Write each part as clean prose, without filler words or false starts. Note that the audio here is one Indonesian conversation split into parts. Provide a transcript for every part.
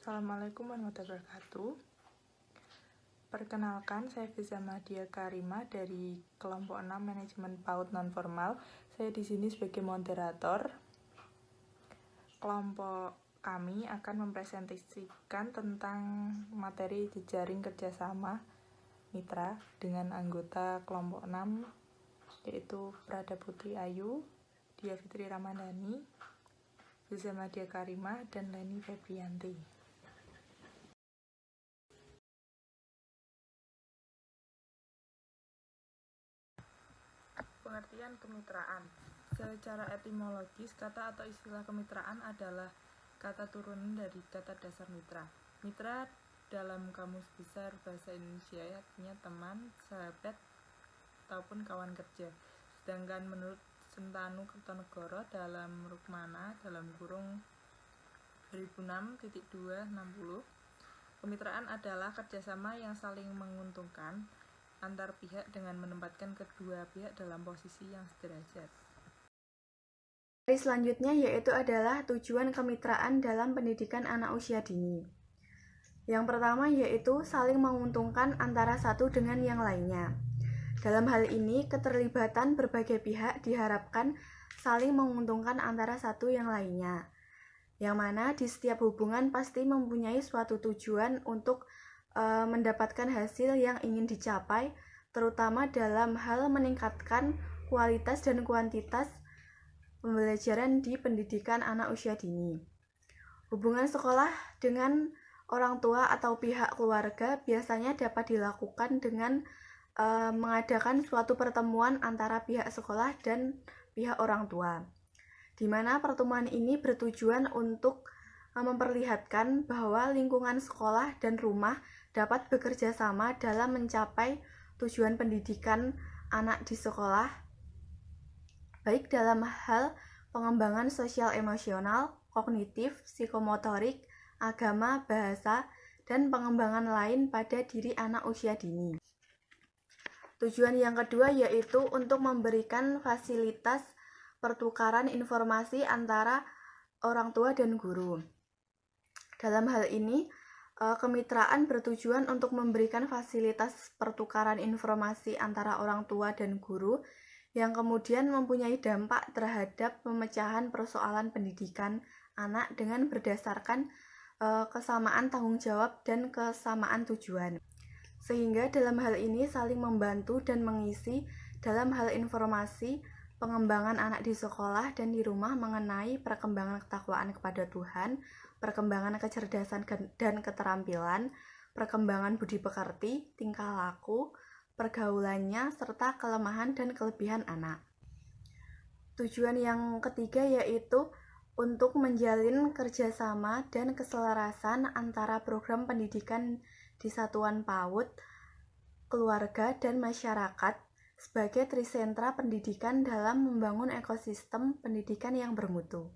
Assalamualaikum warahmatullahi wabarakatuh. Perkenalkan, saya Fiza Mahdia Karimah dari kelompok 6 Manajemen PAUD Non-Formal. Saya di sini sebagai moderator. Kelompok kami akan mempresentasikan tentang materi jejaring kerjasama mitra dengan anggota kelompok 6, yaitu Prada Putri Ayu, Dia Fitri Ramadhani, Fiza Mahdia Karimah, dan Leni Febrianti. Pengertian kemitraan. Secara etimologis, kata atau istilah kemitraan adalah kata turunan dari kata dasar mitra. Mitra dalam Kamus Besar Bahasa Indonesia artinya teman, sahabat, ataupun kawan kerja. Sedangkan menurut Sentanu Kertonegoro dalam Rukmana dalam kurung 2006.260, kemitraan adalah kerjasama yang saling menguntungkan antar pihak dengan menempatkan kedua pihak dalam posisi yang sederajat. Selanjutnya yaitu adalah tujuan kemitraan dalam pendidikan anak usia dini. Yang pertama yaitu saling menguntungkan antara satu dengan yang lainnya. Dalam hal ini, keterlibatan berbagai pihak diharapkan saling menguntungkan antara satu yang lainnya. Yang mana di setiap hubungan pasti mempunyai suatu tujuan untuk mendapatkan hasil yang ingin dicapai, terutama dalam hal meningkatkan kualitas dan kuantitas pembelajaran di pendidikan anak usia dini. Hubungan sekolah dengan orang tua atau pihak keluarga biasanya dapat dilakukan dengan mengadakan suatu pertemuan antara pihak sekolah dan pihak orang tua, di mana pertemuan ini bertujuan untuk memperlihatkan bahwa lingkungan sekolah dan rumah dapat bekerja sama dalam mencapai tujuan pendidikan anak di sekolah, baik dalam hal pengembangan sosial emosional, kognitif, psikomotorik, agama, bahasa, dan pengembangan lain pada diri anak usia dini. Tujuan yang kedua yaitu untuk memberikan fasilitas pertukaran informasi antara orang tua dan guru. Dalam hal ini, kemitraan bertujuan untuk memberikan fasilitas pertukaran informasi antara orang tua dan guru yang kemudian mempunyai dampak terhadap pemecahan persoalan pendidikan anak dengan berdasarkan kesamaan tanggung jawab dan kesamaan tujuan. Sehingga dalam hal ini saling membantu dan mengisi dalam hal informasi pengembangan anak di sekolah dan di rumah mengenai perkembangan ketakwaan kepada Tuhan, perkembangan kecerdasan dan keterampilan, perkembangan budi pekerti, tingkah laku, pergaulannya, serta kelemahan dan kelebihan anak. Tujuan yang ketiga yaitu untuk menjalin kerjasama dan keselarasan antara program pendidikan di satuan PAUD, keluarga, dan masyarakat sebagai trisentra pendidikan dalam membangun ekosistem pendidikan yang bermutu.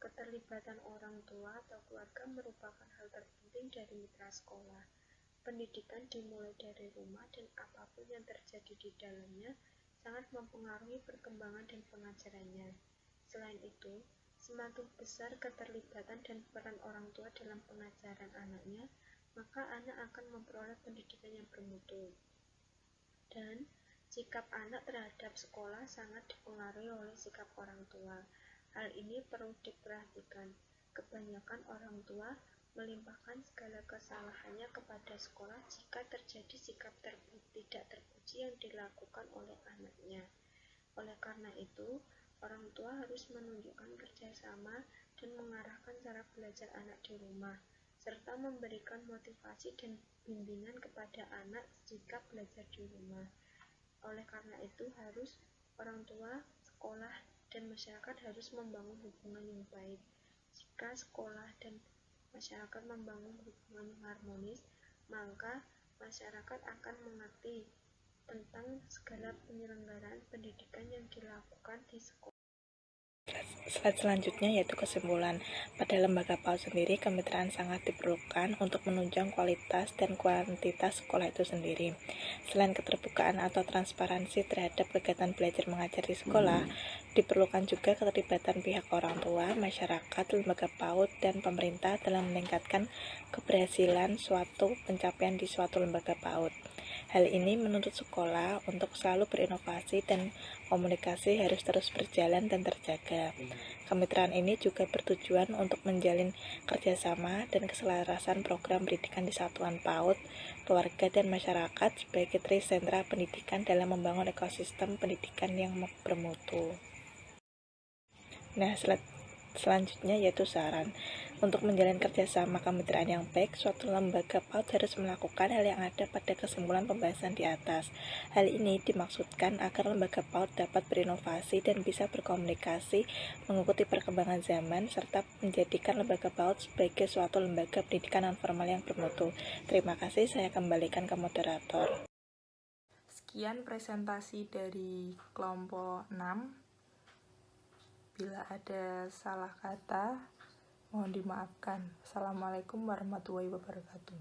Keterlibatan orang tua atau keluarga merupakan hal terpenting dari mitra sekolah. Pendidikan dimulai dari rumah dan apapun yang terjadi di dalamnya sangat mempengaruhi perkembangan dan pengajarannya. Selain itu, semakin besar keterlibatan dan peran orang tua dalam pengajaran anaknya, maka anak akan memperoleh pendidikan yang bermutu. Dan sikap anak terhadap sekolah sangat dipengaruhi oleh sikap orang tua. Hal ini perlu diperhatikan. Kebanyakan orang tua melimpahkan segala kesalahannya kepada sekolah jika terjadi sikap tidak terpuji yang dilakukan oleh anaknya. Oleh karena itu, orang tua harus menunjukkan kerjasama dan mengarahkan cara belajar anak di rumah, serta memberikan motivasi dan bimbingan kepada anak jika belajar di rumah. Oleh karena itu, orang tua, sekolah, dan masyarakat harus membangun hubungan yang baik. Jika sekolah dan masyarakat membangun hubungan yang harmonis, maka masyarakat akan mengerti tentang segala penyelenggaraan pendidikan yang dilakukan di sekolah. Slide selanjutnya yaitu kesimpulan. Pada lembaga PAUD sendiri, kemitraan sangat diperlukan untuk menunjang kualitas dan kuantitas sekolah itu sendiri. Selain keterbukaan atau transparansi terhadap kegiatan belajar mengajar di sekolah, diperlukan juga keterlibatan pihak orang tua, masyarakat, lembaga PAUD, dan pemerintah dalam meningkatkan keberhasilan suatu pencapaian di suatu lembaga PAUD. Hal ini menuntut sekolah untuk selalu berinovasi dan komunikasi harus terus berjalan dan terjaga. Kemitraan ini juga bertujuan untuk menjalin kerjasama dan keselarasan program pendidikan di satuan PAUD, keluarga, dan masyarakat sebagai trisentra pendidikan dalam membangun ekosistem pendidikan yang bermutu. Nah, selanjutnya yaitu saran. Untuk menjalin kerjasama kemitraan yang baik, suatu lembaga PAUD harus melakukan hal yang ada pada kesimpulan pembahasan di atas. Hal ini dimaksudkan agar lembaga PAUD dapat berinovasi dan bisa berkomunikasi, mengikuti perkembangan zaman, serta menjadikan lembaga PAUD sebagai suatu lembaga pendidikan non-formal yang bermutu. Terima kasih, saya kembalikan ke moderator. Sekian presentasi dari kelompok 6. Bila ada salah kata, mohon dimaafkan. Assalamualaikum warahmatullahi wabarakatuh.